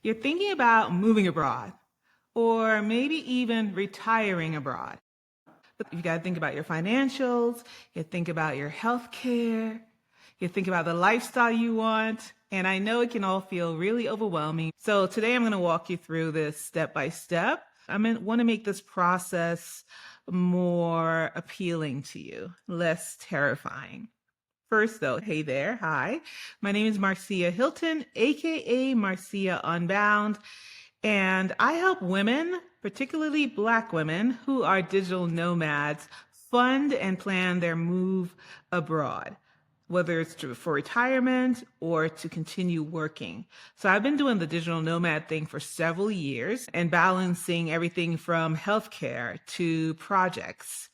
You're thinking about moving abroad or maybe even retiring abroad. You got to think about your financials, you think about your health care, you think about the lifestyle you want. And I know it can all feel really overwhelming. So today I'm going to walk you through this step by step. I want to make this process more appealing to you, less terrifying. First, though, hey there. Hi. My name is Marcia Hilton, aka Marcia Unbound, and I help women, particularly Black women who are digital nomads, fund and plan their move abroad, whether it's for retirement or to continue working. So I've been doing the digital nomad thing for several years and balancing everything from healthcare to projects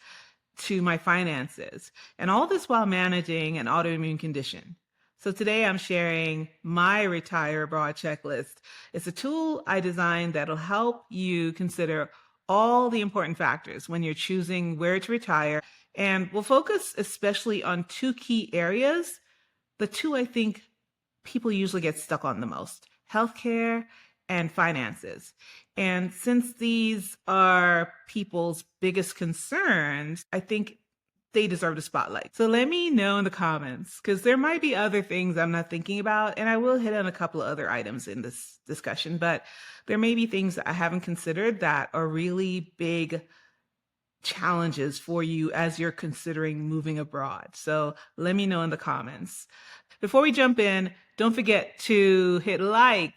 to my finances, and all this while managing an autoimmune condition. So today I'm sharing my Retire Abroad checklist. It's a tool I designed that'll help you consider all the important factors when you're choosing where to retire. And we'll focus especially on two key areas, the two I think people usually get stuck on the most: healthcare and finances. And since these are people's biggest concerns, I think they deserve the spotlight. So let me know in the comments, because there might be other things I'm not thinking about, and I will hit on a couple of other items in this discussion, but there may be things that I haven't considered that are really big challenges for you as you're considering moving abroad. So let me know in the comments. Before we jump in, don't forget to hit like,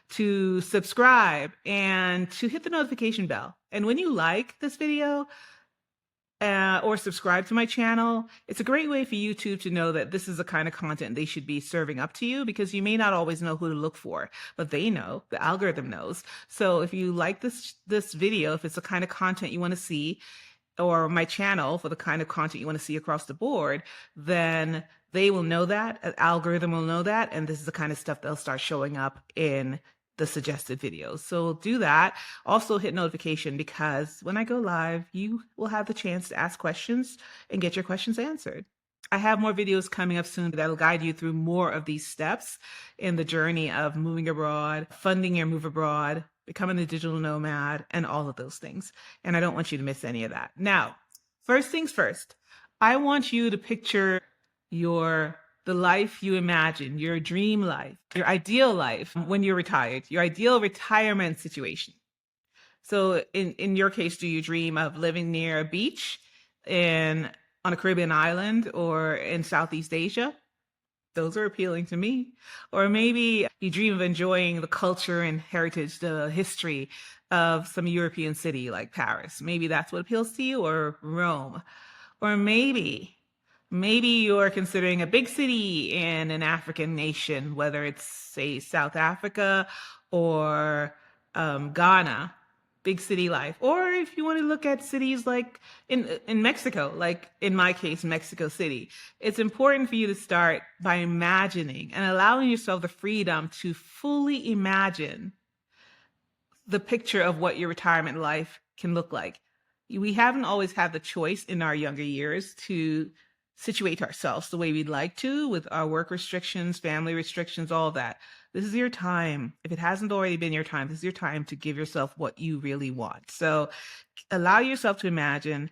to subscribe, and to hit the notification bell. And when you like this video or subscribe to my channel, it's a great way for YouTube to know that this is the kind of content they should be serving up to you, because you may not always know who to look for, but they know, the algorithm knows. So if you like this video, if it's the kind of content you want to see, or my channel for the kind of content you want to see across the board, then they will know that, an algorithm will know that, and this is the kind of stuff that'll start showing up in the suggested videos. So do that. Also hit notification, because when I go live, you will have the chance to ask questions and get your questions answered. I have more videos coming up soon that'll guide you through more of these steps in the journey of moving abroad, funding your move abroad, becoming a digital nomad, and all of those things. And I don't want you to miss any of that. Now, first things first, I want you to picture the life you imagine, your dream life, your ideal life when you're retired, your ideal retirement situation. So in your case, do you dream of living near a beach on a Caribbean island or in Southeast Asia? Those are appealing to me. Or maybe you dream of enjoying the culture and heritage, the history of some European city like Paris. Maybe that's what appeals to you, or Rome. Or maybe you're considering a big city in an African nation, whether it's, say, South Africa or Ghana. Big city life. Or if you want to look at cities like in Mexico, like in my case, Mexico City, it's important for you to start by imagining and allowing yourself the freedom to fully imagine the picture of what your retirement life can look like. We haven't always had the choice in our younger years to situate ourselves the way we'd like to, with our work restrictions, family restrictions, all of that. This is your time. If it hasn't already been your time, this is your time to give yourself what you really want. So allow yourself to imagine.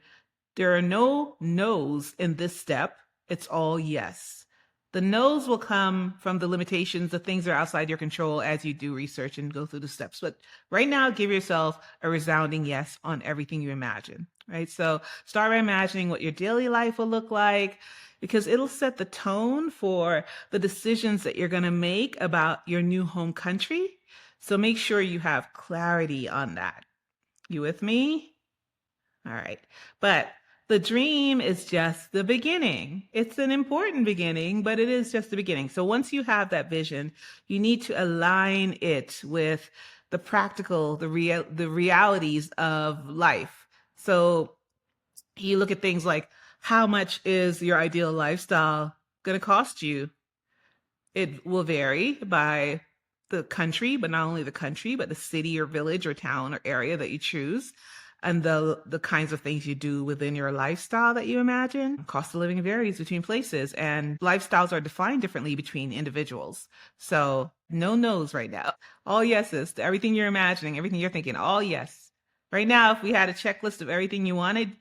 There are no no's in this step. It's all yes. The no's will come from the limitations, the things that are outside your control as you do research and go through the steps. But right now, give yourself a resounding yes on everything you imagine, right? So start by imagining what your daily life will look like, because it'll set the tone for the decisions that you're going to make about your new home country. So make sure you have clarity on that. You with me? All right. But the dream is just the beginning. It's an important beginning, but it is just the beginning. So once you have that vision, you need to align it with the practical, the realities of life. So you look at things like, how much is your ideal lifestyle going to cost you? It will vary by the country, but not only the country, but the city or village or town or area that you choose. and the kinds of things you do within your lifestyle that you imagine. Cost of living varies between places, and lifestyles are defined differently between individuals. So no no's right now. All yeses to everything you're imagining, everything you're thinking, all yes. Right now, if we had a checklist of everything you wanted,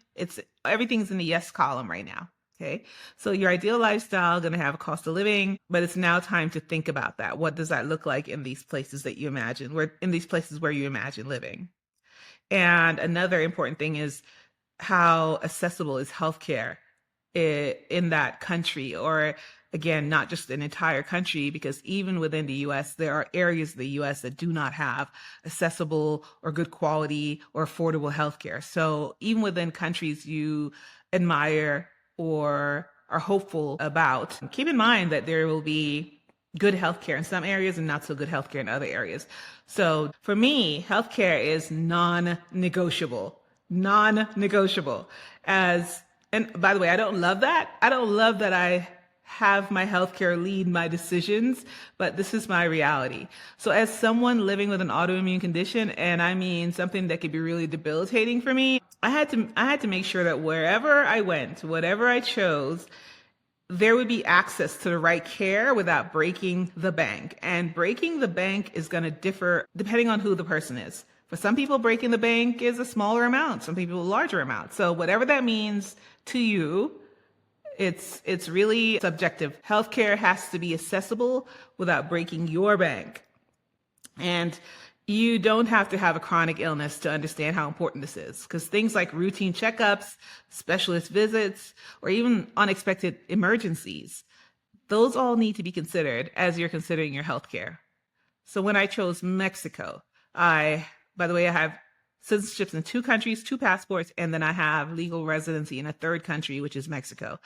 everything's in the yes column right now. Okay. So your ideal lifestyle going to have a cost of living, but it's now time to think about that. What does that look like in these places that you imagine, in these places where you imagine living? And another important thing is how accessible is healthcare in that country, or again, not just an entire country, because even within the US, there are areas of the US that do not have accessible or good quality or affordable healthcare. So even within countries you admire or are hopeful about, keep in mind that there will be good healthcare in some areas and not so good healthcare in other areas. So for me, healthcare is non-negotiable. Non-negotiable. And by the way, I don't love that. I don't love that I have my healthcare lead my decisions, but this is my reality. So as someone living with an autoimmune condition, and I mean something that could be really debilitating for me, I had to make sure that wherever I went, whatever I chose, there would be access to the right care without breaking the bank. And breaking the bank is going to differ depending on who the person is. For some people, breaking the bank is a smaller amount, some people a larger amount. So whatever that means to you, it's really subjective. Healthcare has to be accessible without breaking your bank. And you don't have to have a chronic illness to understand how important this is, because things like routine checkups, specialist visits, or even unexpected emergencies, those all need to be considered as you're considering your healthcare. So when I chose Mexico, by the way, I have citizenships in 2 countries, 2 passports, and then I have legal residency in a 3rd country, which is Mexico.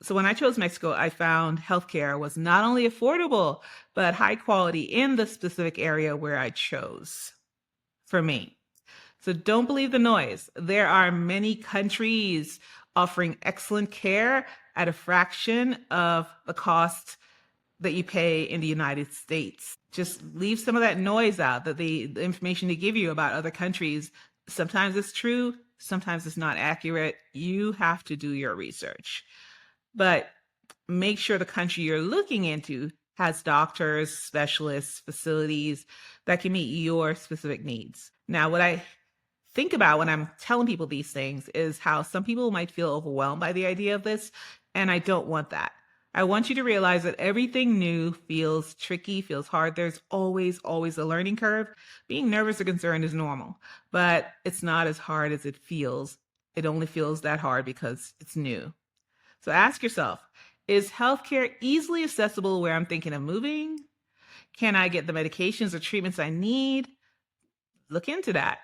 So when I chose Mexico, I found healthcare was not only affordable, but high quality in the specific area where I chose for me. So don't believe the noise. There are many countries offering excellent care at a fraction of the cost that you pay in the United States. Just leave some of that noise out, that the information they give you about other countries, sometimes it's true, sometimes it's not accurate. You have to do your research. But make sure the country you're looking into has doctors, specialists, facilities that can meet your specific needs. Now, what I think about when I'm telling people these things is how some people might feel overwhelmed by the idea of this, and I don't want that. I want you to realize that everything new feels tricky, feels hard. There's always a learning curve. Being nervous or concerned is normal, but it's not as hard as it feels. It only feels that hard because it's new. So ask yourself, is healthcare easily accessible where I'm thinking of moving? Can I get the medications or treatments I need? Look into that.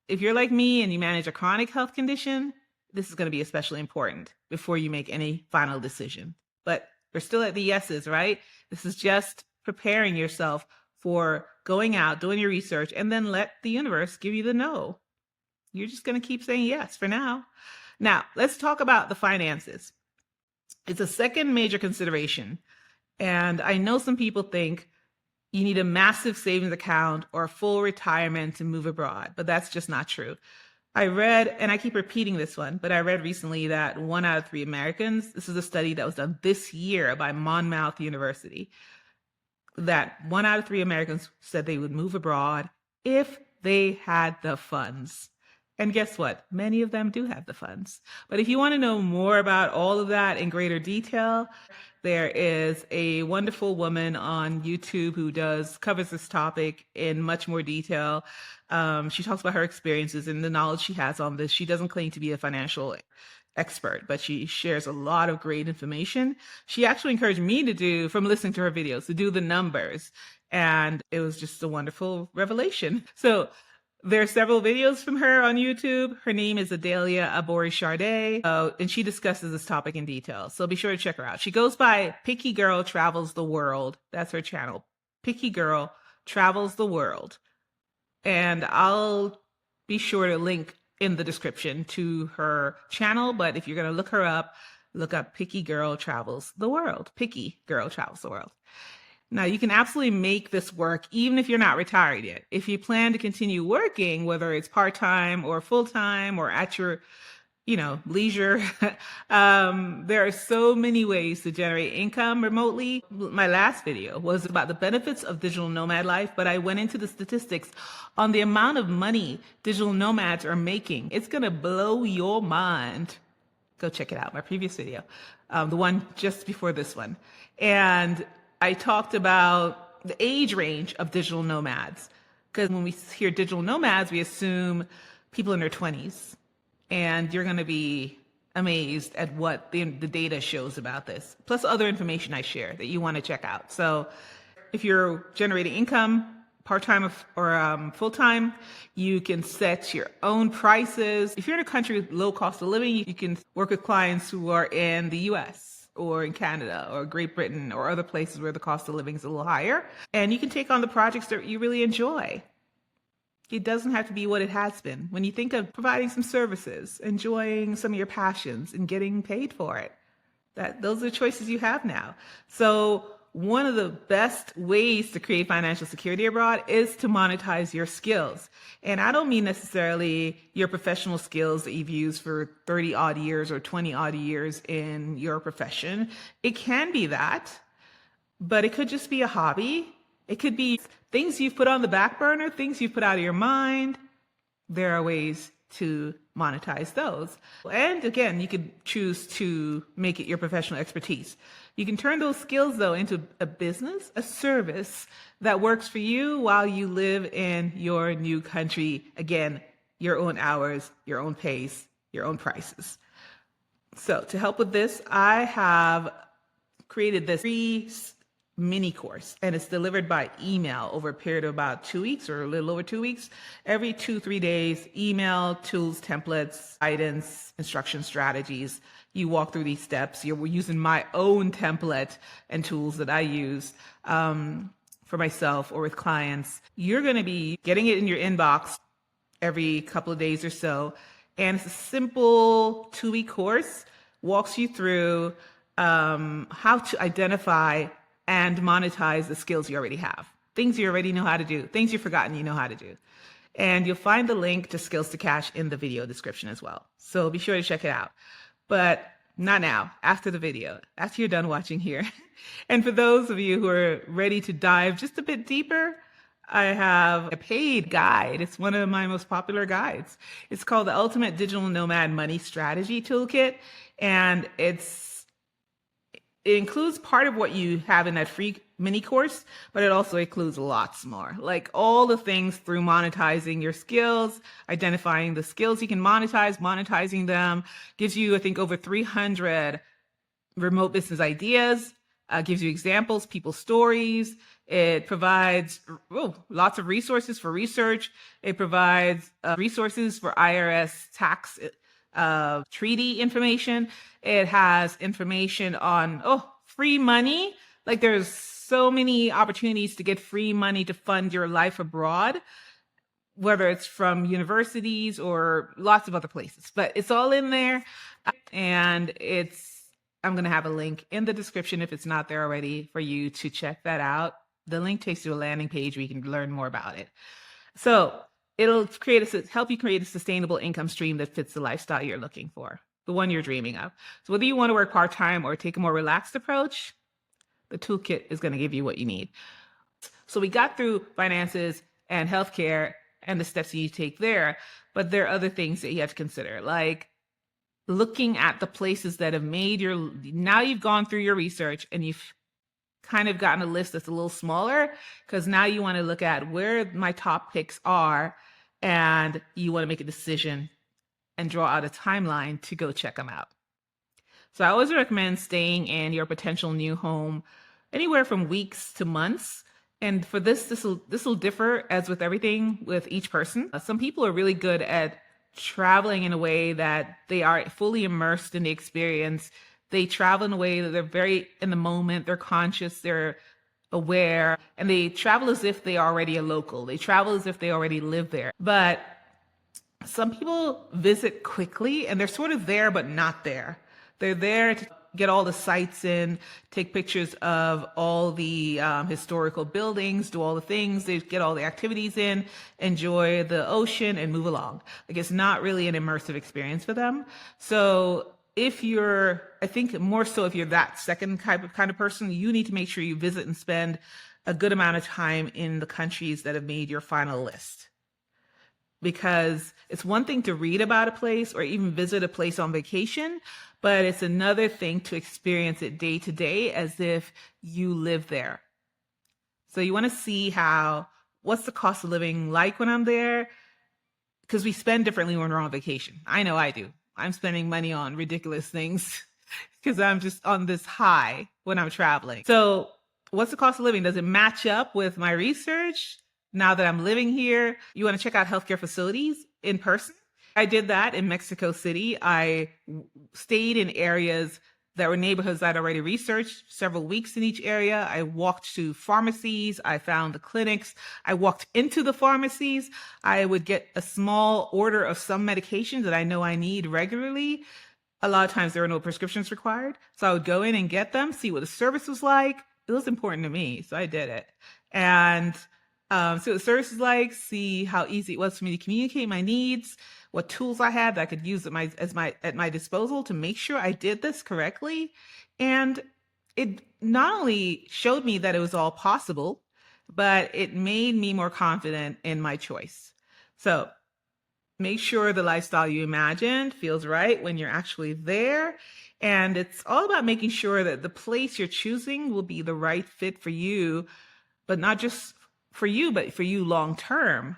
If you're like me and you manage a chronic health condition, this is going to be especially important before you make any final decision. But we're still at the yeses, right? This is just preparing yourself for going out, doing your research, and then let the universe give you the no. You're just going to keep saying yes for now. Now, let's talk about the finances. It's a second major consideration. And I know some people think you need a massive savings account or a full retirement to move abroad, but that's just not true. I read, and I keep repeating this one, but I read recently that 1 out of 3 Americans, this is a study that was done this year by Monmouth University, that 1 out of 3 Americans said they would move abroad if they had the funds. And guess what? Many of them do have the funds. But if you want to know more about all of that in greater detail, there is a wonderful woman on YouTube who covers this topic in much more detail. She talks about her experiences and the knowledge she has on this. She doesn't claim to be a financial expert, but she shares a lot of great information. She actually encouraged me from listening to her videos, to do the numbers. And it was just a wonderful revelation. So there are several videos from her on YouTube. Her name is Adalia Abori-Chardet, and she discusses this topic in detail. So be sure to check her out. She goes by Picky Girl Travels the World. That's her channel. Picky Girl Travels the World. And I'll be sure to link in the description to her channel. But if you're going to look her up, look up Picky Girl Travels the World. Picky Girl Travels the World. Now, you can absolutely make this work even if you're not retired yet. If you plan to continue working, whether it's part-time or full-time or at your leisure. There are so many ways to generate income remotely. My last video was about the benefits of digital nomad life, but I went into the statistics on the amount of money digital nomads are making. It's going to blow your mind. Go check it out, my previous video, the one just before this one. And I talked about the age range of digital nomads, because when we hear digital nomads, we assume people in their 20s. And you're going to be amazed at what the data shows about this, plus other information I share that you want to check out. So if you're generating income, part-time or full-time, you can set your own prices. If you're in a country with low cost of living, you can work with clients who are in the US or in Canada or Great Britain or other places where the cost of living is a little higher. And you can take on the projects that you really enjoy. It doesn't have to be what it has been. When you think of providing some services, enjoying some of your passions and getting paid for it, those are the choices you have now. So one of the best ways to create financial security abroad is to monetize your skills. And I don't mean necessarily your professional skills that you've used for 30 odd years or 20 odd years in your profession. It can be that, but it could just be a hobby. It could be things you've put on the back burner, things you've put out of your mind. There are ways to monetize those. And again, you could choose to make it your professional expertise. You can turn those skills, though, into a business, a service that works for you while you live in your new country. Again, your own hours, your own pace, your own prices. So to help with this, I have created this free mini course, and it's delivered by email over a period of about 2 weeks or a little over 2 weeks. Every 2-3 days, email, tools, templates, guidance, instruction strategies. You walk through these steps. You're using my own template and tools that I use for myself or with clients. You're going to be getting it in your inbox every couple of days or so. And it's a simple 2-week course, walks you through how to identify and monetize the skills you already have. Things you already know how to do, things you've forgotten you know how to do. And you'll find the link to Skills to Cash in the video description as well. So be sure to check it out. But not now, after the video, after you're done watching here. And for those of you who are ready to dive just a bit deeper, I have a paid guide. It's one of my most popular guides. It's called the Ultimate Digital Nomad Money Strategy Toolkit. And it includes part of what you have in that free mini course, but it also includes lots more, like all the things through monetizing your skills, identifying the skills you can monetize, monetizing them, gives you, I think, over 300 remote business ideas, gives you examples, people's stories. It provides lots of resources for research. It provides resources for IRS tax treaty information. It has information on free money. Like there's so many opportunities to get free money to fund your life abroad, whether it's from universities or lots of other places. But it's all in there. And I'm going to have a link in the description if it's not there already for you to check that out. The link takes you to a landing page where you can learn more about it. So it'll help you create a sustainable income stream that fits the lifestyle you're looking for, the one you're dreaming of. So whether you want to work part-time or take a more relaxed approach, the toolkit is going to give you what you need. So we got through finances and healthcare and the steps you take there, but there are other things that you have to consider, like looking at the places that have made now you've gone through your research and you've kind of gotten a list that's a little smaller, because now you want to look at where my top picks are and you want to make a decision and draw out a timeline to go check them out. So I always recommend staying in your potential new home anywhere from weeks to months. And for this will differ, as with everything, with each person. Some people are really good at traveling in a way that they are fully immersed in the experience. They travel in a way that they're very in the moment, they're conscious, they're aware, and they travel as if they are already a local. They travel as if they already live there. But some people visit quickly and they're sort of there, but not there. They're there get all the sites in, take pictures of all the historical buildings, do all the things, they get all the activities in, enjoy the ocean, and move along. Like, it's not really an immersive experience for them. So if you're, I think more so if you're that second kind of person, you need to make sure you visit and spend a good amount of time in the countries that have made your final list. Because it's one thing to read about a place or even visit a place on vacation, but it's another thing to experience it day to day as if you live there. So you want to see what's the cost of living like when I'm there? Because we spend differently when we're on vacation. I know I do. I'm spending money on ridiculous things because I'm just on this high when I'm traveling. So what's the cost of living? Does it match up with my research? Now that I'm living here, you want to check out healthcare facilities in person. I did that in Mexico City. I stayed in areas that were neighborhoods I'd already researched, several weeks in each area. I walked to pharmacies. I found the clinics. I walked into the pharmacies. I would get a small order of some medications that I know I need regularly. A lot of times there were no prescriptions required. So I would go in and get them, see what the service was like. It was important to me, so I did it. And see what the service is like, see how easy it was for me to communicate my needs, what tools I had that I could use at my disposal to make sure I did this correctly. And it not only showed me that it was all possible, but it made me more confident in my choice. So make sure the lifestyle you imagined feels right when you're actually there. And it's all about making sure that the place you're choosing will be the right fit for you, but not just for you, but for you long term.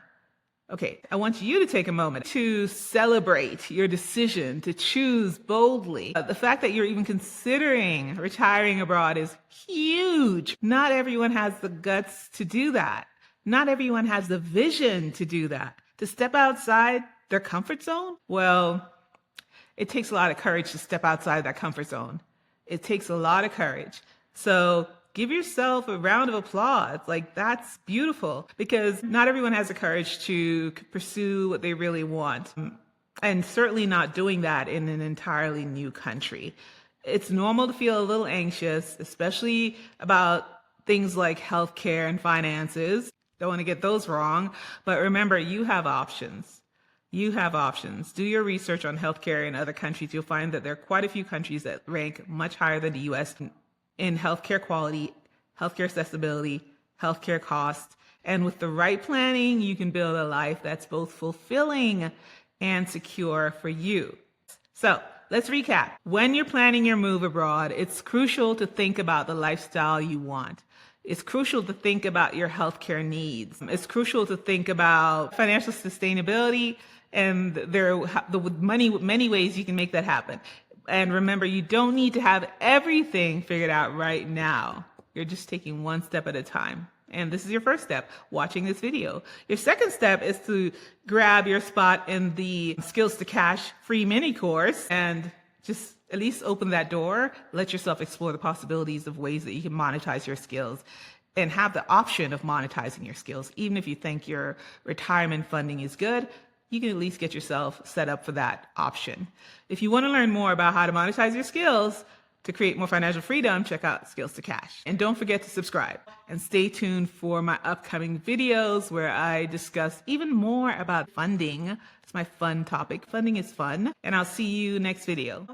Okay, I want you to take a moment to celebrate your decision to choose boldly. The fact that you're even considering retiring abroad is huge. Not everyone has the guts to do that. Not everyone has the vision to do that. To step outside their comfort zone? Well, it takes a lot of courage to step outside that comfort zone. It takes a lot of courage. So give yourself a round of applause. Like, that's beautiful, because not everyone has the courage to pursue what they really want. And certainly not doing that in an entirely new country. It's normal to feel a little anxious, especially about things like healthcare and finances. Don't want to get those wrong. But remember, you have options. You have options. Do your research on healthcare in other countries. You'll find that there are quite a few countries that rank much higher than the US in healthcare quality, healthcare accessibility, healthcare cost. And with the right planning, you can build a life that's both fulfilling and secure for you. So let's recap. When you're planning your move abroad, it's crucial to think about the lifestyle you want. It's crucial to think about your healthcare needs. It's crucial to think about financial sustainability, and there are many ways you can make that happen. And remember, you don't need to have everything figured out right now. You're just taking one step at a time. And this is your first step, watching this video. Your second step is to grab your spot in the Skills to Cash free mini course and just at least open that door. Let yourself explore the possibilities of ways that you can monetize your skills and have the option of monetizing your skills. Even if you think your retirement funding is good, you can at least get yourself set up for that option. If you want to learn more about how to monetize your skills to create more financial freedom, check out Skills to Cash. And don't forget to subscribe and stay tuned for my upcoming videos where I discuss even more about funding. It's my fun topic. Funding is fun. And I'll see you next video.